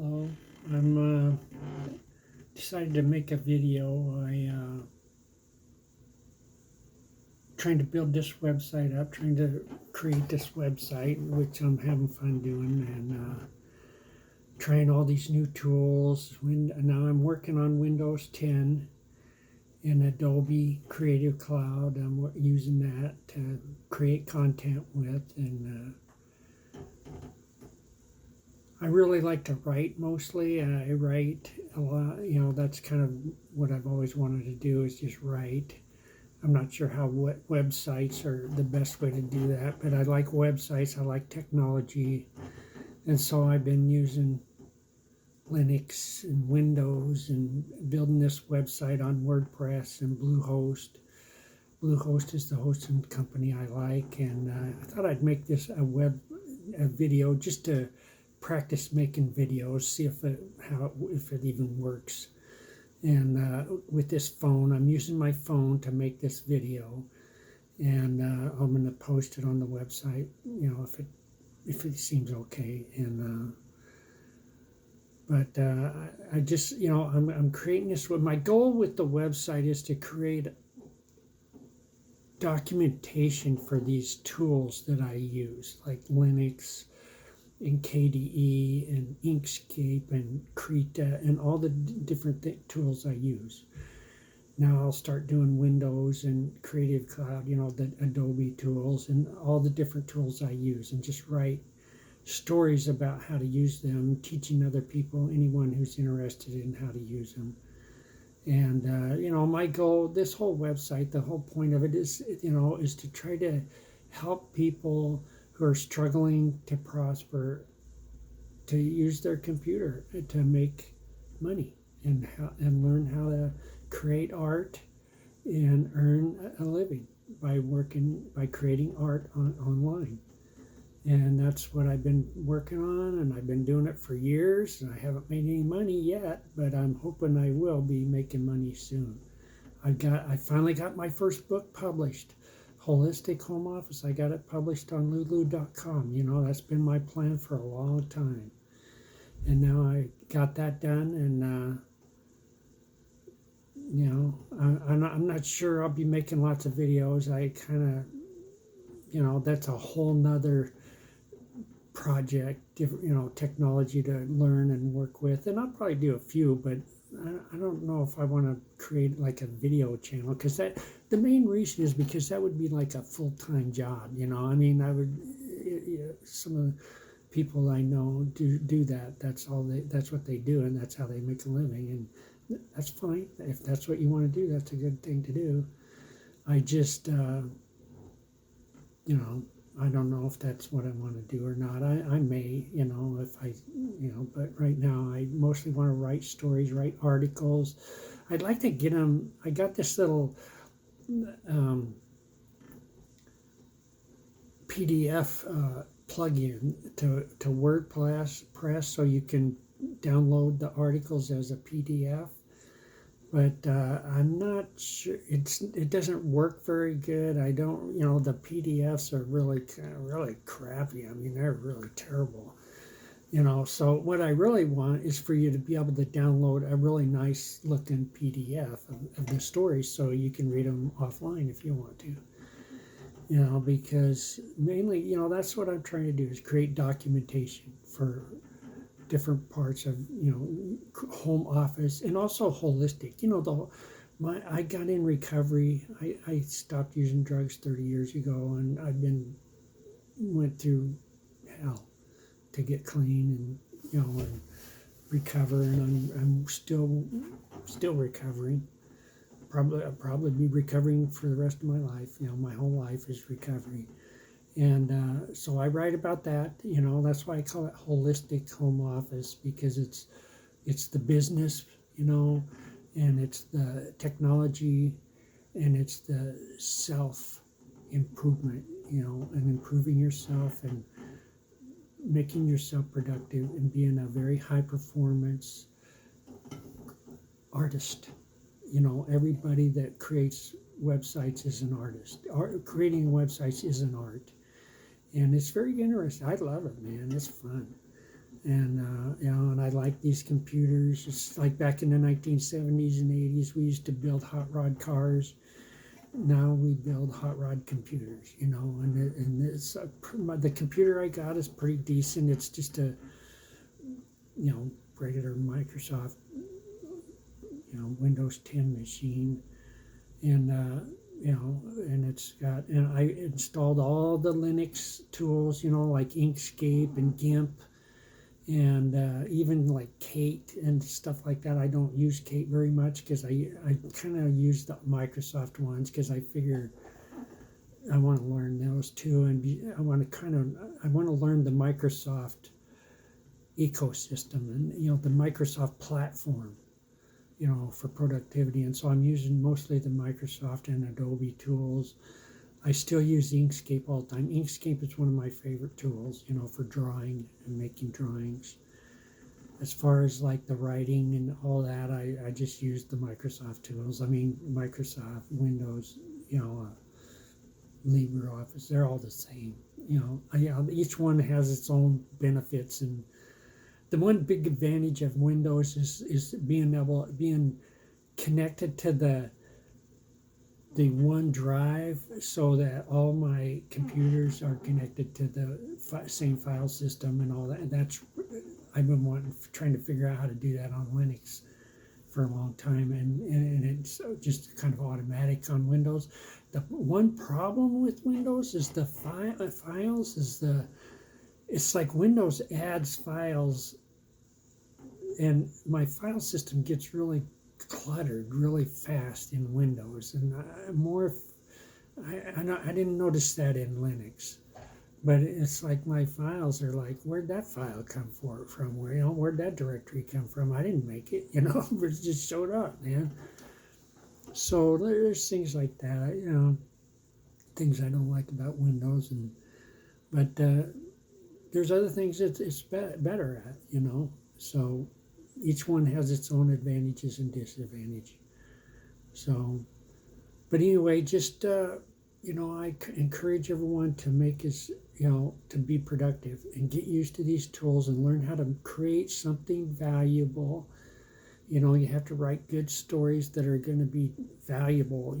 Hello, I'm decided to make a video. Trying to build this website up, trying to create this website, which I'm having fun doing, and trying all these new tools. Now I'm working on Windows 10 in Adobe Creative Cloud. I'm using that to create content with, and I really like to write mostly. I write a lot. That's kind of what I've always wanted to do is just write. I'm not sure how websites are the best way to do that, but I like websites. I like technology, and so I've been using Linux and Windows and building this website on WordPress and Bluehost. Bluehost is the hosting company I like, and I thought I'd make this a video just to practice making videos, see if it even works. And with this phone, I'm using my phone to make this video, and I'm going to post it on the website. If it seems okay. And but I just I'm creating this. My goal with the website is to create documentation for these tools that I use, like Linux and KDE and Inkscape and Krita and all the different tools I use. Now I'll start doing Windows and Creative Cloud, the Adobe tools and all the different tools I use, and just write stories about how to use them, teaching other people, anyone who's interested in how to use them. And my goal, this whole website, the whole point of it is to try to help people who are struggling to prosper to use their computer to make money and learn how to create art and earn a living by creating art online. And that's what I've been working on, and I've been doing it for years, and I haven't made any money yet, but I'm hoping I will be making money soon. I finally got my first book published, Holistic Home Office. I got it published on lulu.com. That's been my plan for a long time. And now I got that done, and I'm not sure I'll be making lots of videos. I kind of, that's a whole nother project, technology to learn and work with. And I'll probably do a few, but I don't know if I want to create like a video channel, because the main reason is because that would be like a full-time job. I mean, some of the people I know do that. That's what they do, and that's how they make a living, and that's fine. If that's what you want to do, that's a good thing to do. I just I don't know if that's what I want to do or not. I may, if I, but right now I mostly want to write stories, write articles. I'd like to get them. I got this little PDF plug-in to WordPress, so you can download the articles as a PDF. But I'm not sure. It doesn't work very good. I don't. The PDFs are really crappy. I mean, they're really terrible. So what I really want is for you to be able to download a really nice looking PDF of the stories, so you can read them offline if you want to. Because mainly, that's what I'm trying to do, is create documentation for different parts of home office, and also holistic. I got in recovery. I stopped using drugs 30 years ago, and went through hell to get clean and recover, and I'm still recovering. I'll probably be recovering for the rest of my life. My whole life is recovery. And so I write about that. That's why I call it Holistic Home Office, because it's the business, and it's the technology, and it's the self-improvement, and improving yourself and making yourself productive and being a very high-performance artist. Everybody that creates websites is an artist. Creating websites is an art. And it's very interesting. I love it, man. It's fun. And I like these computers. It's like back in the 1970s and 80s, we used to build hot rod cars. Now we build hot rod computers, and it's the computer I got is pretty decent. It's just a regular Microsoft Windows 10 machine, and and it's got, and I installed all the Linux tools, like Inkscape and GIMP, and even like Kate and stuff like that. I don't use Kate very much because I kind of use the Microsoft ones because I figure I want to learn those too, and I want to learn the Microsoft ecosystem and the Microsoft platform, for productivity. And so I'm using mostly the Microsoft and Adobe tools. I still use Inkscape all the time. Inkscape is one of my favorite tools, for drawing and making drawings. As far as like the writing and all that, I just use the Microsoft tools. I mean, Microsoft, Windows, LibreOffice, they're all the same. Each one has its own benefits, and the one big advantage of Windows is being connected to the OneDrive, so that all my computers are connected to the same file system and all that. I've been trying to figure out how to do that on Linux for a long time, and it's just kind of automatic on Windows. The one problem with Windows is the files it's like Windows adds files, and my file system gets really cluttered really fast in Windows, and I didn't notice that in Linux, but it's like my files are like, where'd that file come from? Where'd that directory come from? I didn't make it, it just showed up, man. So there's things like that, things I don't like about Windows, but there's other things that it's better at, So each one has its own advantages and disadvantages. So, but anyway, just I encourage everyone to make us, to be productive and get used to these tools and learn how to create something valuable. You have to write good stories that are going to be valuable,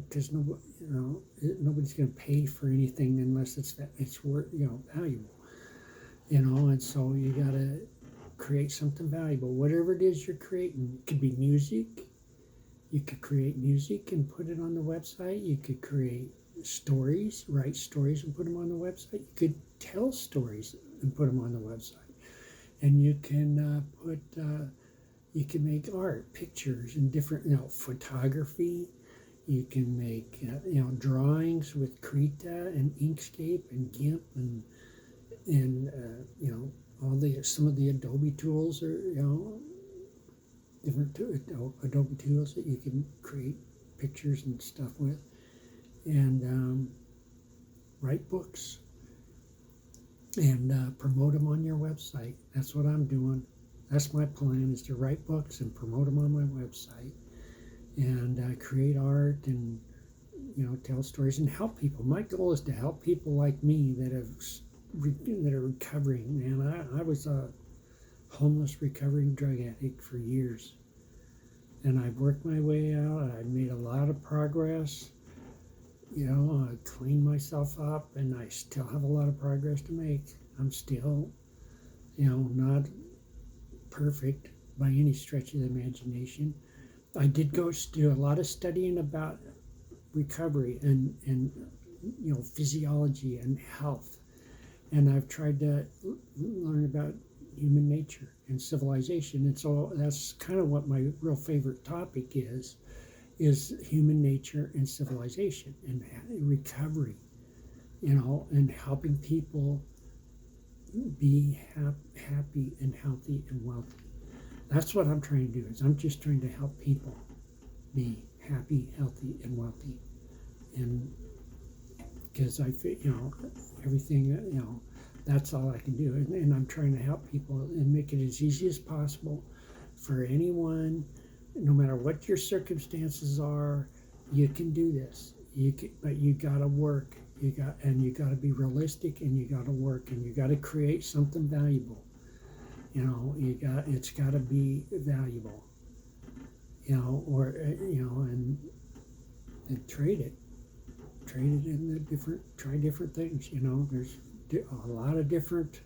because nobody's going to pay for anything unless it's worth, valuable, and so you got to create something valuable. Whatever it is you're creating, it could be music. You could create music and put it on the website. You could create stories, write stories and put them on the website. You could tell stories and put them on the website. And you can you can make art, pictures, and different, photography. You can make, drawings with Krita and Inkscape and GIMP and some of the Adobe tools are, different Adobe tools that you can create pictures and stuff with, and write books and promote them on your website. That's what I'm doing. That's my plan, is to write books and promote them on my website, and create art and tell stories and help people. My goal is to help people like me that are recovering. Man, I was a homeless recovering drug addict for years, and I've worked my way out. I've made a lot of progress. I cleaned myself up, and I still have a lot of progress to make. I'm still, not perfect by any stretch of the imagination. I did go do a lot of studying about recovery and physiology and health, and I've tried to learn about human nature and civilization, and so that's kind of what my real favorite topic is human nature and civilization and recovery, and helping people be happy and healthy and wealthy. That's what I'm trying to do. Is I'm just trying to help people be happy, healthy, and wealthy, and because I feel, everything, that's all I can do, and I'm trying to help people and make it as easy as possible for anyone, no matter what your circumstances are. You can do this. But you gotta work. You got to be realistic, and you got to work, and you got to create something valuable. It's got to be valuable, or and trade it in the try different things. There's a lot of different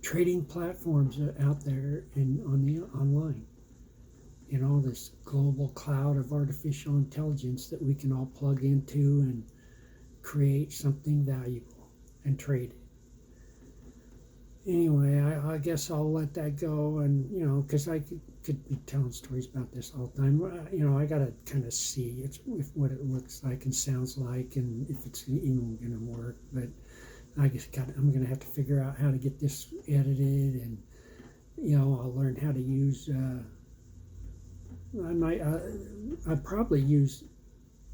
trading platforms out there online. This global cloud of artificial intelligence that we can all plug into and create something valuable and trade it. Anyway, I guess I'll let that go, and because I could be telling stories about this all the time. I gotta kind of see what it looks like and sounds like, and if it's even gonna work. But I'm gonna have to figure out how to get this edited, and I'll learn how to use. I probably use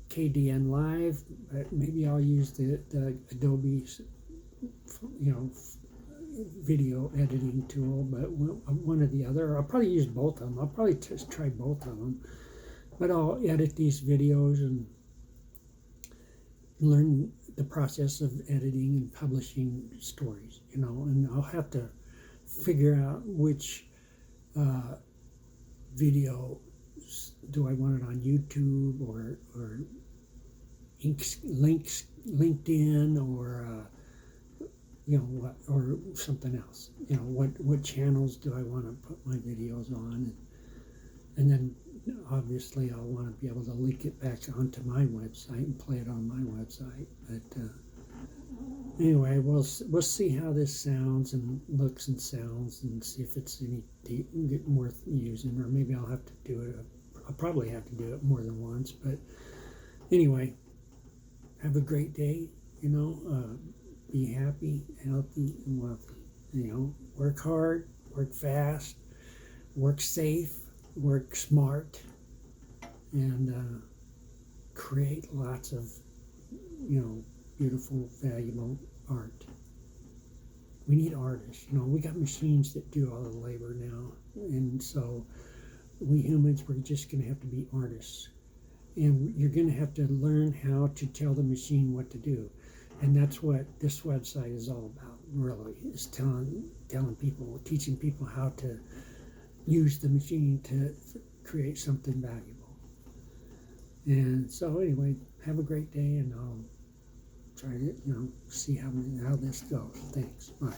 KDN Live, but maybe I'll use the Adobe, video editing tool, but one or the other. I'll probably use both of them. I'll probably just try both of them, but I'll edit these videos and learn the process of editing and publishing stories, and I'll have to figure out which video do I want it on YouTube or links LinkedIn, or or something else. What channels do I want to put my videos on, and then obviously I'll want to be able to link it back onto my website and play it on my website. But anyway, we'll see how this sounds and looks and sounds, and see if it's worth using, or maybe I'll have to do it. I'll probably have to do it more than once. But anyway, have a great day. Be happy, healthy, and wealthy. Work hard, work fast, work safe, work smart, and create lots of, beautiful, valuable art. We need artists. We got machines that do all the labor now, and so we humans, we're just going to have to be artists, and you're going to have to learn how to tell the machine what to do. And that's what this website is all about, really, is telling people, teaching people how to use the machine to create something valuable. And so anyway, have a great day, and I'll try to, see how this goes. Thanks. Bye.